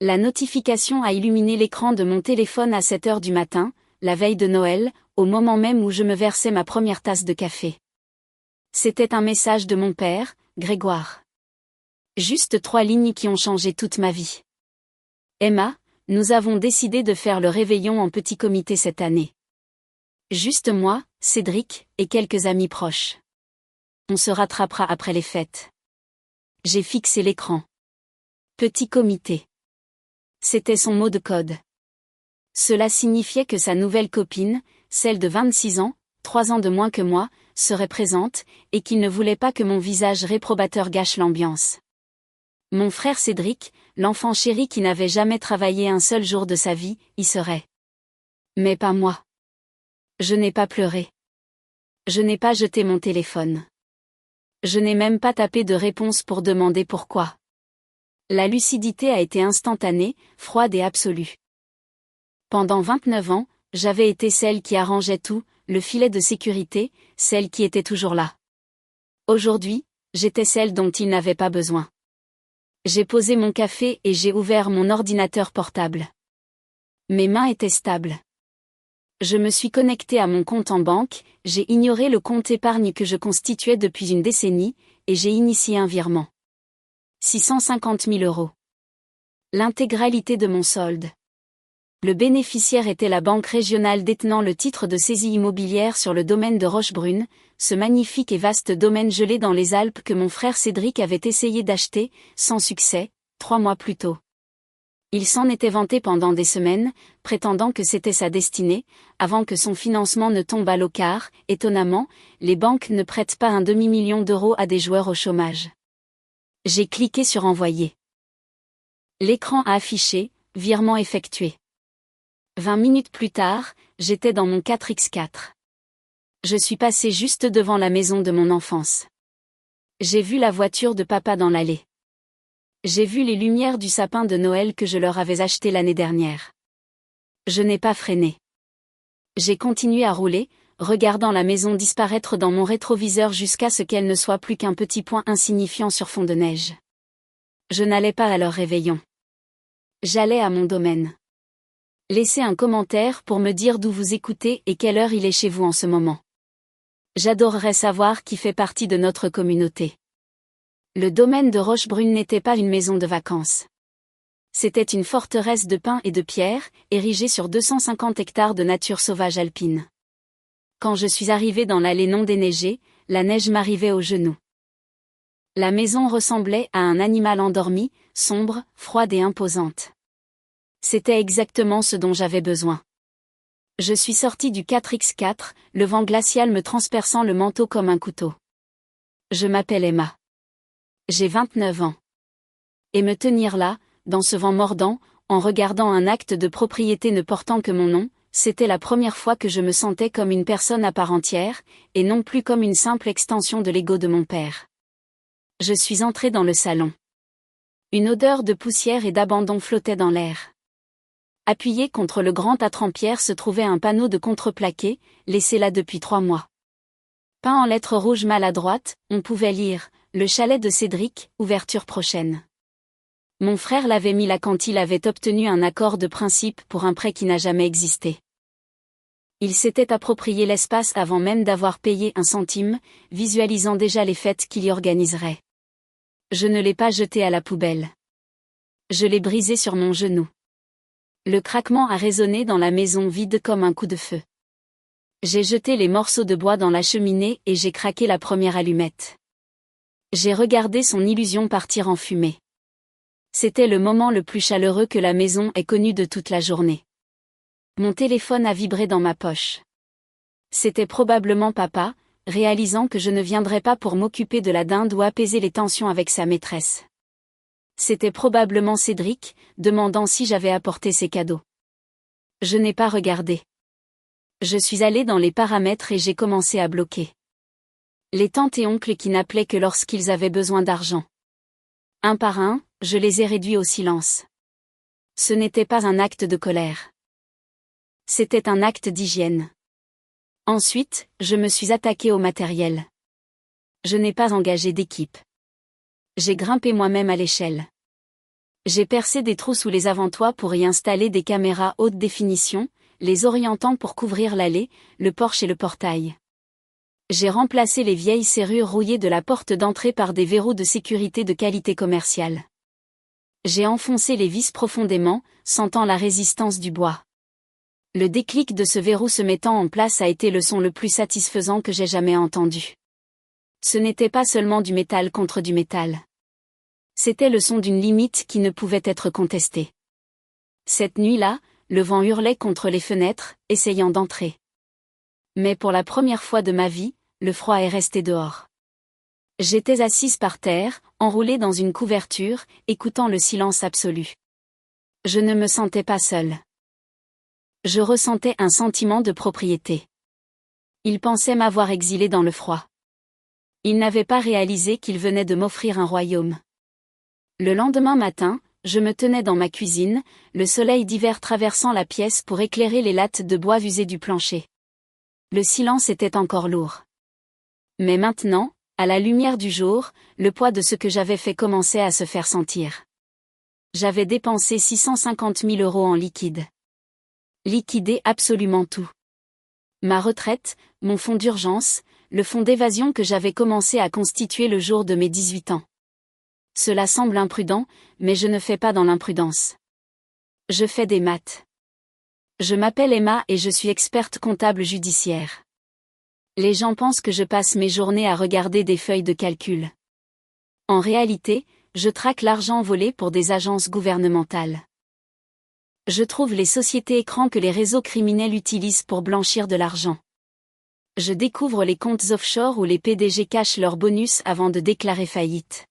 La notification a illuminé l'écran de mon téléphone à 7 heures du matin, la veille de Noël, au moment même où je me versais ma première tasse de café. C'était un message de mon père, Grégoire. Juste 3 lignes qui ont changé toute ma vie. Emma, nous avons décidé de faire le réveillon en petit comité cette année. Juste moi, Cédric, et quelques amis proches. On se rattrapera après les fêtes. J'ai fixé l'écran. Petit comité. C'était son mot de code. Cela signifiait que sa nouvelle copine, celle de 26 ans, 3 ans de moins que moi, serait présente, et qu'il ne voulait pas que mon visage réprobateur gâche l'ambiance. Mon frère Cédric, l'enfant chéri qui n'avait jamais travaillé un seul jour de sa vie, y serait. Mais pas moi. Je n'ai pas pleuré. Je n'ai pas jeté mon téléphone. Je n'ai même pas tapé de réponse pour demander pourquoi. La lucidité a été instantanée, froide et absolue. Pendant 29 ans, j'avais été celle qui arrangeait tout, le filet de sécurité, celle qui était toujours là. Aujourd'hui, j'étais celle dont il n'avait pas besoin. J'ai posé mon café et j'ai ouvert mon ordinateur portable. Mes mains étaient stables. Je me suis connectée à mon compte en banque, j'ai ignoré le compte épargne que je constituais depuis une décennie, et j'ai initié un virement. 650 000 €. L'intégralité de mon solde. Le bénéficiaire était la banque régionale détenant le titre de saisie immobilière sur le domaine de Rochebrune, ce magnifique et vaste domaine gelé dans les Alpes que mon frère Cédric avait essayé d'acheter, sans succès, 3 mois plus tôt. Il s'en était vanté pendant des semaines, prétendant que c'était sa destinée, avant que son financement ne tombe à l'eau car, étonnamment, les banques ne prêtent pas un demi-million d'euros à des joueurs au chômage. J'ai cliqué sur envoyer. L'écran a affiché, virement effectué. 20 minutes plus tard, j'étais dans mon 4x4. Je suis passé juste devant la maison de mon enfance. J'ai vu la voiture de papa dans l'allée. J'ai vu les lumières du sapin de Noël que je leur avais acheté l'année dernière. Je n'ai pas freiné. J'ai continué à rouler, regardant la maison disparaître dans mon rétroviseur jusqu'à ce qu'elle ne soit plus qu'un petit point insignifiant sur fond de neige. Je n'allais pas à leur réveillon. J'allais à mon domaine. Laissez un commentaire pour me dire d'où vous écoutez et quelle heure il est chez vous en ce moment. J'adorerais savoir qui fait partie de notre communauté. Le domaine de Rochebrune n'était pas une maison de vacances. C'était une forteresse de pins et de pierres, érigée sur 250 hectares de nature sauvage alpine. Quand je suis arrivée dans l'allée non déneigée, la neige m'arrivait aux genoux. La maison ressemblait à un animal endormi, sombre, froide et imposante. C'était exactement ce dont j'avais besoin. Je suis sortie du 4x4, le vent glacial me transperçant le manteau comme un couteau. Je m'appelle Emma. J'ai 29 ans. Et me tenir là, dans ce vent mordant, en regardant un acte de propriété ne portant que mon nom, c'était la première fois que je me sentais comme une personne à part entière, et non plus comme une simple extension de l'ego de mon père. Je suis entrée dans le salon. Une odeur de poussière et d'abandon flottait dans l'air. Appuyé contre le grand âtre en pierre se trouvait un panneau de contreplaqué, laissé là depuis 3 mois. Peint en lettres rouges maladroites, on pouvait lire « Le chalet de Cédric, ouverture prochaine ». Mon frère l'avait mis là quand il avait obtenu un accord de principe pour un prêt qui n'a jamais existé. Il s'était approprié l'espace avant même d'avoir payé un centime, visualisant déjà les fêtes qu'il y organiserait. Je ne l'ai pas jeté à la poubelle. Je l'ai brisé sur mon genou. Le craquement a résonné dans la maison vide comme un coup de feu. J'ai jeté les morceaux de bois dans la cheminée et j'ai craqué la première allumette. J'ai regardé son illusion partir en fumée. C'était le moment le plus chaleureux que la maison ait connu de toute la journée. Mon téléphone a vibré dans ma poche. C'était probablement papa, réalisant que je ne viendrais pas pour m'occuper de la dinde ou apaiser les tensions avec sa maîtresse. C'était probablement Cédric, demandant si j'avais apporté ses cadeaux. Je n'ai pas regardé. Je suis allée dans les paramètres et j'ai commencé à bloquer. Les tantes et oncles qui n'appelaient que lorsqu'ils avaient besoin d'argent. Un par un, je les ai réduits au silence. Ce n'était pas un acte de colère. C'était un acte d'hygiène. Ensuite, je me suis attaquée au matériel. Je n'ai pas engagé d'équipe. J'ai grimpé moi-même à l'échelle. J'ai percé des trous sous les avant-toits pour y installer des caméras haute définition, les orientant pour couvrir l'allée, le porche et le portail. J'ai remplacé les vieilles serrures rouillées de la porte d'entrée par des verrous de sécurité de qualité commerciale. J'ai enfoncé les vis profondément, sentant la résistance du bois. Le déclic de ce verrou se mettant en place a été le son le plus satisfaisant que j'ai jamais entendu. Ce n'était pas seulement du métal contre du métal. C'était le son d'une limite qui ne pouvait être contestée. Cette nuit-là, le vent hurlait contre les fenêtres, essayant d'entrer. Mais pour la première fois de ma vie, le froid est resté dehors. J'étais assise par terre, enroulée dans une couverture, écoutant le silence absolu. Je ne me sentais pas seule. Je ressentais un sentiment de propriété. Il pensait m'avoir exilée dans le froid. Il n'avait pas réalisé qu'il venait de m'offrir un royaume. Le lendemain matin, je me tenais dans ma cuisine, le soleil d'hiver traversant la pièce pour éclairer les lattes de bois usées du plancher. Le silence était encore lourd. Mais maintenant, à la lumière du jour, le poids de ce que j'avais fait commençait à se faire sentir. J'avais dépensé 650 000 € en liquide. Liquidé absolument tout. Ma retraite, mon fonds d'urgence, le fonds d'évasion que j'avais commencé à constituer le jour de mes 18 ans. Cela semble imprudent, mais je ne fais pas dans l'imprudence. Je fais des maths. Je m'appelle Emma et je suis experte comptable judiciaire. Les gens pensent que je passe mes journées à regarder des feuilles de calcul. En réalité, je traque l'argent volé pour des agences gouvernementales. Je trouve les sociétés écrans que les réseaux criminels utilisent pour blanchir de l'argent. Je découvre les comptes offshore où les PDG cachent leurs bonus avant de déclarer faillite.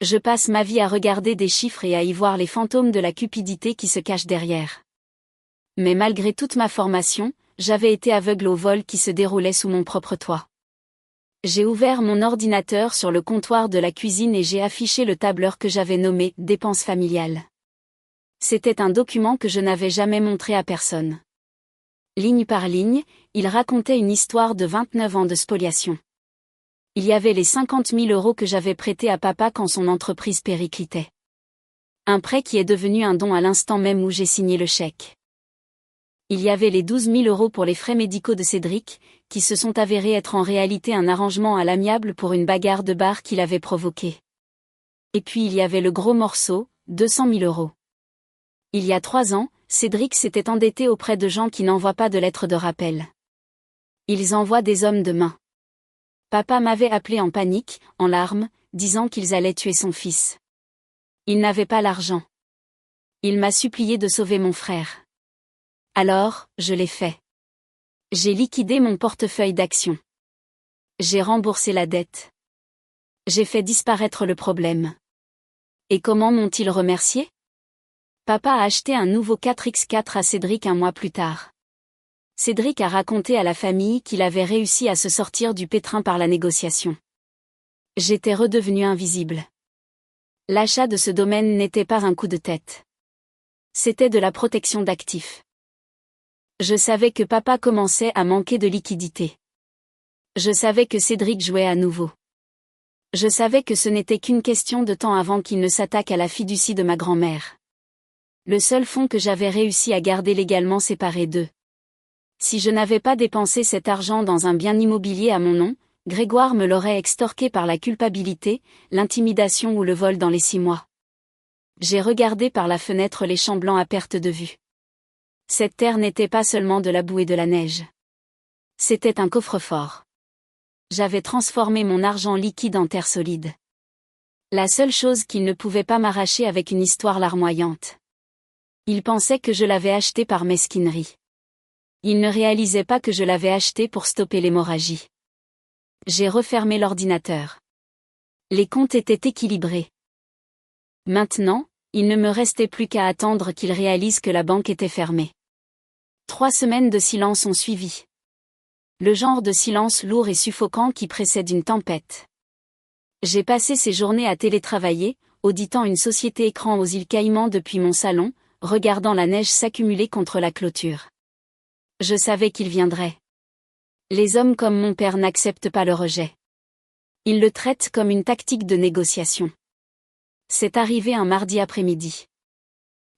Je passe ma vie à regarder des chiffres et à y voir les fantômes de la cupidité qui se cachent derrière. Mais malgré toute ma formation, j'avais été aveugle au vol qui se déroulait sous mon propre toit. J'ai ouvert mon ordinateur sur le comptoir de la cuisine et j'ai affiché le tableur que j'avais nommé « Dépenses familiales ». C'était un document que je n'avais jamais montré à personne. Ligne par ligne, il racontait une histoire de 29 ans de spoliation. Il y avait les 50 000 € que j'avais prêtés à papa quand son entreprise périclitait. Un prêt qui est devenu un don à l'instant même où j'ai signé le chèque. Il y avait les 12 000 € pour les frais médicaux de Cédric, qui se sont avérés être en réalité un arrangement à l'amiable pour une bagarre de bar qu'il avait provoquée. Et puis il y avait le gros morceau, 200 000 €. Il y a 3 ans, Cédric s'était endetté auprès de gens qui n'envoient pas de lettres de rappel. Ils envoient des hommes de main. Papa m'avait appelé en panique, en larmes, disant qu'ils allaient tuer son fils. Il n'avait pas l'argent. Il m'a supplié de sauver mon frère. Alors, je l'ai fait. J'ai liquidé mon portefeuille d'actions. J'ai remboursé la dette. J'ai fait disparaître le problème. Et comment m'ont-ils remercié? Papa a acheté un nouveau 4x4 à Cédric un mois plus tard. Cédric a raconté à la famille qu'il avait réussi à se sortir du pétrin par la négociation. J'étais redevenu invisible. L'achat de ce domaine n'était pas un coup de tête. C'était de la protection d'actifs. Je savais que papa commençait à manquer de liquidité. Je savais que Cédric jouait à nouveau. Je savais que ce n'était qu'une question de temps avant qu'il ne s'attaque à la fiducie de ma grand-mère. Le seul fonds que j'avais réussi à garder légalement séparé d'eux. Si je n'avais pas dépensé cet argent dans un bien immobilier à mon nom, Grégoire me l'aurait extorqué par la culpabilité, l'intimidation ou le vol dans les 6 mois. J'ai regardé par la fenêtre les champs blancs à perte de vue. Cette terre n'était pas seulement de la boue et de la neige. C'était un coffre-fort. J'avais transformé mon argent liquide en terre solide. La seule chose qu'il ne pouvait pas m'arracher avec une histoire larmoyante. Il pensait que je l'avais acheté par mesquinerie. Il ne réalisait pas que je l'avais acheté pour stopper l'hémorragie. J'ai refermé l'ordinateur. Les comptes étaient équilibrés. Maintenant, il ne me restait plus qu'à attendre qu'il réalise que la banque était fermée. 3 semaines de silence ont suivi. Le genre de silence lourd et suffocant qui précède une tempête. J'ai passé ces journées à télétravailler, auditant une société écran aux îles Caïmans depuis mon salon, regardant la neige s'accumuler contre la clôture. Je savais qu'il viendrait. Les hommes comme mon père n'acceptent pas le rejet. Ils le traitent comme une tactique de négociation. C'est arrivé un mardi après-midi.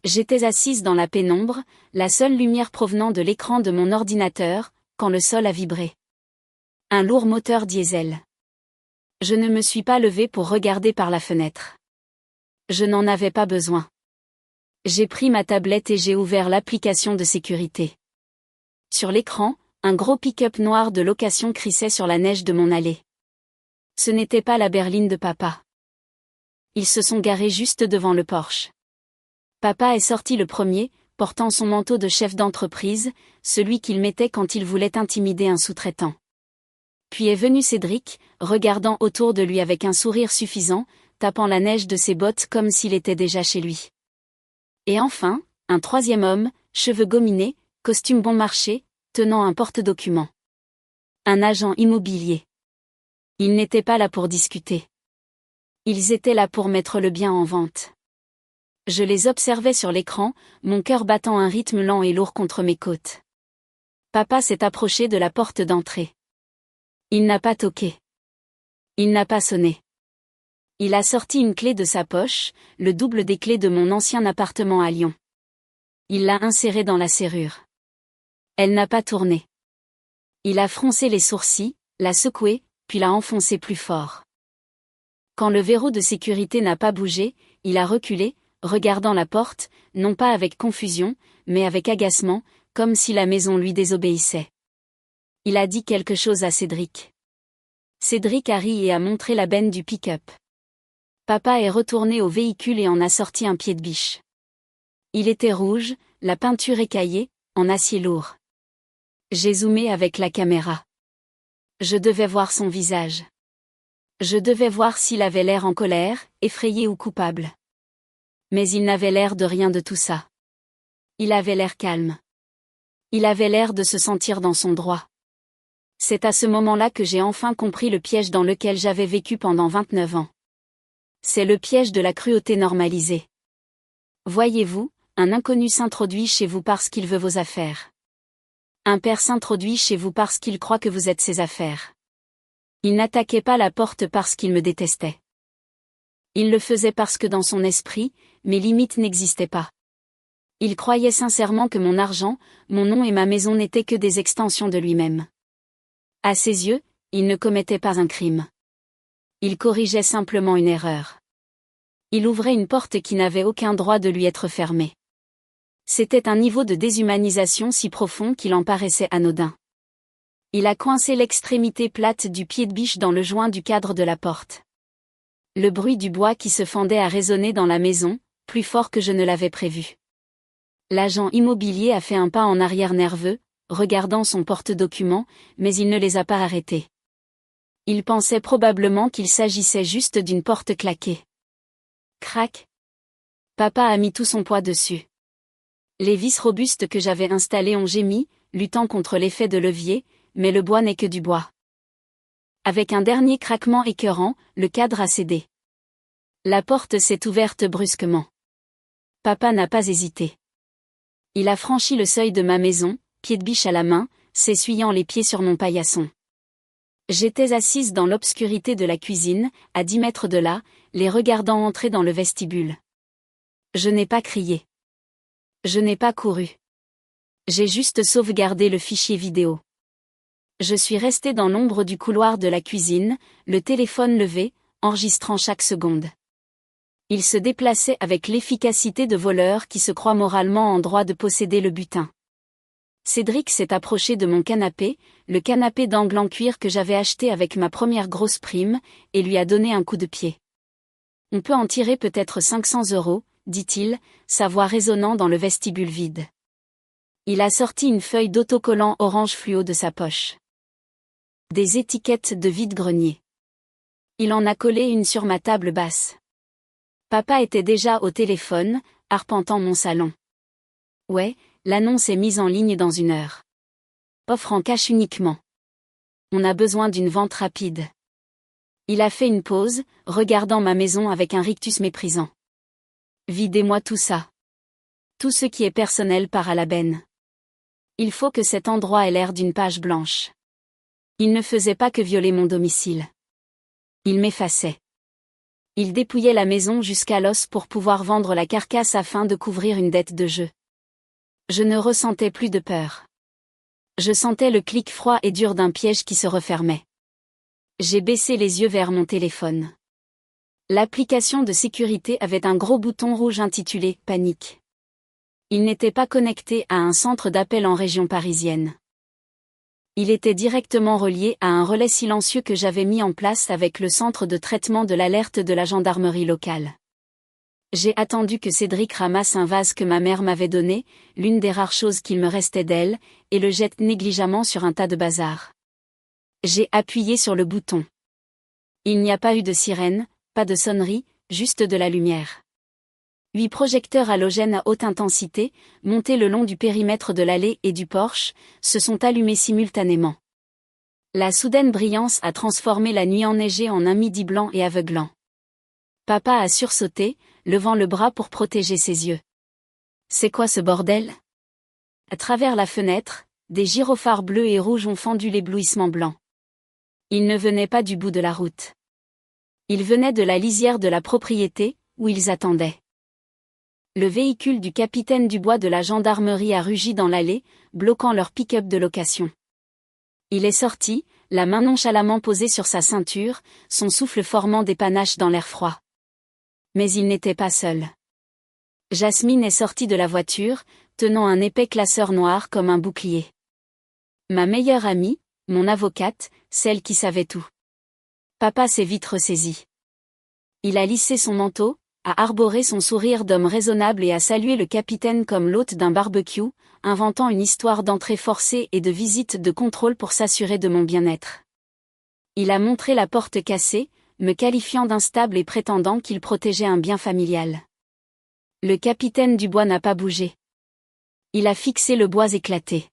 J'étais assise dans la pénombre, la seule lumière provenant de l'écran de mon ordinateur, quand le sol a vibré. Un lourd moteur diesel. Je ne me suis pas levée pour regarder par la fenêtre. Je n'en avais pas besoin. J'ai pris ma tablette et j'ai ouvert l'application de sécurité. Sur l'écran, un gros pick-up noir de location crissait sur la neige de mon allée. Ce n'était pas la berline de papa. Ils se sont garés juste devant le Porsche. Papa est sorti le premier, portant son manteau de chef d'entreprise, celui qu'il mettait quand il voulait intimider un sous-traitant. Puis est venu Cédric, regardant autour de lui avec un sourire suffisant, tapant la neige de ses bottes comme s'il était déjà chez lui. Et enfin, un troisième homme, cheveux gominés, costume bon marché, tenant un porte-documents. Un agent immobilier. Ils n'étaient pas là pour discuter. Ils étaient là pour mettre le bien en vente. Je les observais sur l'écran, mon cœur battant un rythme lent et lourd contre mes côtes. Papa s'est approché de la porte d'entrée. Il n'a pas toqué. Il n'a pas sonné. Il a sorti une clé de sa poche, le double des clés de mon ancien appartement à Lyon. Il l'a insérée dans la serrure. Elle n'a pas tourné. Il a froncé les sourcils, l'a secouée, puis l'a enfoncée plus fort. Quand le verrou de sécurité n'a pas bougé, il a reculé, regardant la porte, non pas avec confusion, mais avec agacement, comme si la maison lui désobéissait. Il a dit quelque chose à Cédric. Cédric a ri et a montré la benne du pick-up. Papa est retourné au véhicule et en a sorti un pied de biche. Il était rouge, la peinture écaillée, en acier lourd. J'ai zoomé avec la caméra. Je devais voir son visage. Je devais voir s'il avait l'air en colère, effrayé ou coupable. Mais il n'avait l'air de rien de tout ça. Il avait l'air calme. Il avait l'air de se sentir dans son droit. C'est à ce moment-là que j'ai enfin compris le piège dans lequel j'avais vécu pendant 29 ans. C'est le piège de la cruauté normalisée. Voyez-vous, un inconnu s'introduit chez vous parce qu'il veut vos affaires. Un père s'introduit chez vous parce qu'il croit que vous êtes ses affaires. Il n'attaquait pas la porte parce qu'il me détestait. Il le faisait parce que dans son esprit, mes limites n'existaient pas. Il croyait sincèrement que mon argent, mon nom et ma maison n'étaient que des extensions de lui-même. À ses yeux, il ne commettait pas un crime. Il corrigeait simplement une erreur. Il ouvrait une porte qui n'avait aucun droit de lui être fermée. C'était un niveau de déshumanisation si profond qu'il en paraissait anodin. Il a coincé l'extrémité plate du pied de biche dans le joint du cadre de la porte. Le bruit du bois qui se fendait a résonné dans la maison, plus fort que je ne l'avais prévu. L'agent immobilier a fait un pas en arrière nerveux, regardant son porte-documents, mais il ne les a pas arrêtés. Il pensait probablement qu'il s'agissait juste d'une porte claquée. Crac. Papa a mis tout son poids dessus. Les vis robustes que j'avais installées ont gémi, luttant contre l'effet de levier, mais le bois n'est que du bois. Avec un dernier craquement écœurant, le cadre a cédé. La porte s'est ouverte brusquement. Papa n'a pas hésité. Il a franchi le seuil de ma maison, pied de biche à la main, s'essuyant les pieds sur mon paillasson. J'étais assise dans l'obscurité de la cuisine, à 10 mètres de là, les regardant entrer dans le vestibule. Je n'ai pas crié. Je n'ai pas couru. J'ai juste sauvegardé le fichier vidéo. Je suis restée dans l'ombre du couloir de la cuisine, le téléphone levé, enregistrant chaque seconde. Il se déplaçait avec l'efficacité de voleurs qui se croient moralement en droit de posséder le butin. Cédric s'est approché de mon canapé, le canapé d'angle en cuir que j'avais acheté avec ma première grosse prime, et lui a donné un coup de pied. On peut en tirer peut-être 500 €, dit-il, sa voix résonnant dans le vestibule vide. Il a sorti une feuille d'autocollant orange fluo de sa poche. Des étiquettes de vide-grenier. Il en a collé une sur ma table basse. Papa était déjà au téléphone, arpentant mon salon. Ouais, l'annonce est mise en ligne dans 1 heure. Offre en cash uniquement. On a besoin d'une vente rapide. Il a fait une pause, regardant ma maison avec un rictus méprisant. Videz-moi tout ça. Tout ce qui est personnel part à la benne. Il faut que cet endroit ait l'air d'une page blanche. Il ne faisait pas que violer mon domicile. Il m'effaçait. Il dépouillait la maison jusqu'à l'os pour pouvoir vendre la carcasse afin de couvrir une dette de jeu. Je ne ressentais plus de peur. Je sentais le clic froid et dur d'un piège qui se refermait. J'ai baissé les yeux vers mon téléphone. L'application de sécurité avait un gros bouton rouge intitulé « Panique ». Il n'était pas connecté à un centre d'appel en région parisienne. Il était directement relié à un relais silencieux que j'avais mis en place avec le centre de traitement de l'alerte de la gendarmerie locale. J'ai attendu que Cédric ramasse un vase que ma mère m'avait donné, l'une des rares choses qu'il me restait d'elle, et le jette négligemment sur un tas de bazar. J'ai appuyé sur le bouton. Il n'y a pas eu de sirène, pas de sonnerie, juste de la lumière. 8 projecteurs halogènes à haute intensité, montés le long du périmètre de l'allée et du porche, se sont allumés simultanément. La soudaine brillance a transformé la nuit enneigée en un midi blanc et aveuglant. Papa a sursauté, levant le bras pour protéger ses yeux. C'est quoi ce bordel? À travers la fenêtre, des gyrophares bleus et rouges ont fendu l'éblouissement blanc. Ils ne venaient pas du bout de la route. Ils venaient de la lisière de la propriété, où ils attendaient. Le véhicule du capitaine Dubois de la gendarmerie a rugi dans l'allée, bloquant leur pick-up de location. Il est sorti, la main nonchalamment posée sur sa ceinture, son souffle formant des panaches dans l'air froid. Mais il n'était pas seul. Jasmine est sortie de la voiture, tenant un épais classeur noir comme un bouclier. Ma meilleure amie, mon avocate, celle qui savait tout. Papa s'est vite ressaisi. Il a lissé son manteau, a arboré son sourire d'homme raisonnable et a salué le capitaine comme l'hôte d'un barbecue, inventant une histoire d'entrée forcée et de visite de contrôle pour s'assurer de mon bien-être. Il a montré la porte cassée, me qualifiant d'instable et prétendant qu'il protégeait un bien familial. Le capitaine Dubois n'a pas bougé. Il a fixé le bois éclaté.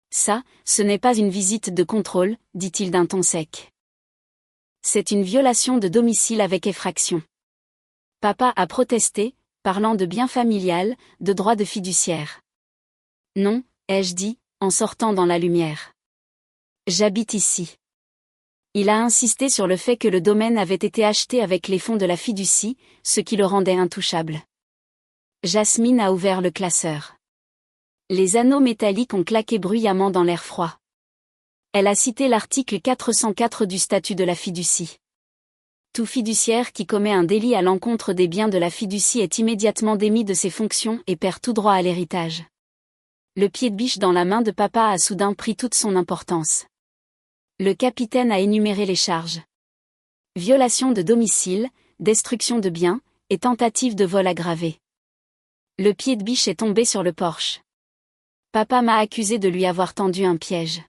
Ça, ce n'est pas une visite de contrôle, dit-il d'un ton sec. C'est une violation de domicile avec effraction. Papa a protesté, parlant de bien familial, de droit de fiduciaire. Non, ai-je dit, en sortant dans la lumière. J'habite ici. Il a insisté sur le fait que le domaine avait été acheté avec les fonds de la fiducie, ce qui le rendait intouchable. Jasmine a ouvert le classeur. Les anneaux métalliques ont claqué bruyamment dans l'air froid. Elle a cité l'article 404 du statut de la fiducie. Tout fiduciaire qui commet un délit à l'encontre des biens de la fiducie est immédiatement démis de ses fonctions et perd tout droit à l'héritage. Le pied de biche dans la main de papa a soudain pris toute son importance. Le capitaine a énuméré les charges. Violation de domicile, destruction de biens, et tentative de vol aggravé. Le pied de biche est tombé sur le porche. Papa m'a accusé de lui avoir tendu un piège.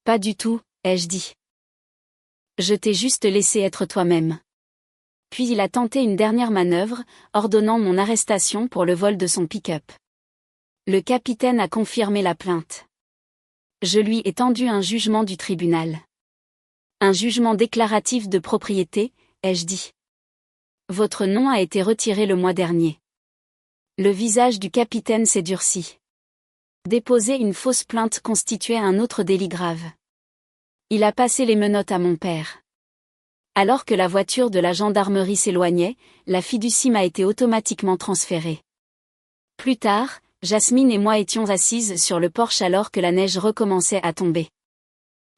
Pas du tout, ai-je dit. Je t'ai juste laissé être toi-même. Puis il a tenté une dernière manœuvre, ordonnant mon arrestation pour le vol de son pick-up. Le capitaine a confirmé la plainte. Je lui ai tendu un jugement du tribunal. Un jugement déclaratif de propriété, ai-je dit. Votre nom a été retiré le mois dernier. Le visage du capitaine s'est durci. Déposer une fausse plainte constituait un autre délit grave. Il a passé les menottes à mon père. Alors que la voiture de la gendarmerie s'éloignait, la fiducie m'a été automatiquement transférée. Plus tard, Jasmine et moi étions assises sur le porche alors que la neige recommençait à tomber.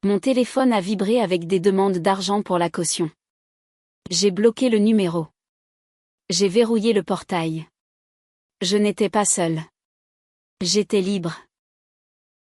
Mon téléphone a vibré avec des demandes d'argent pour la caution. J'ai bloqué le numéro. J'ai verrouillé le portail. Je n'étais pas seule. J'étais libre.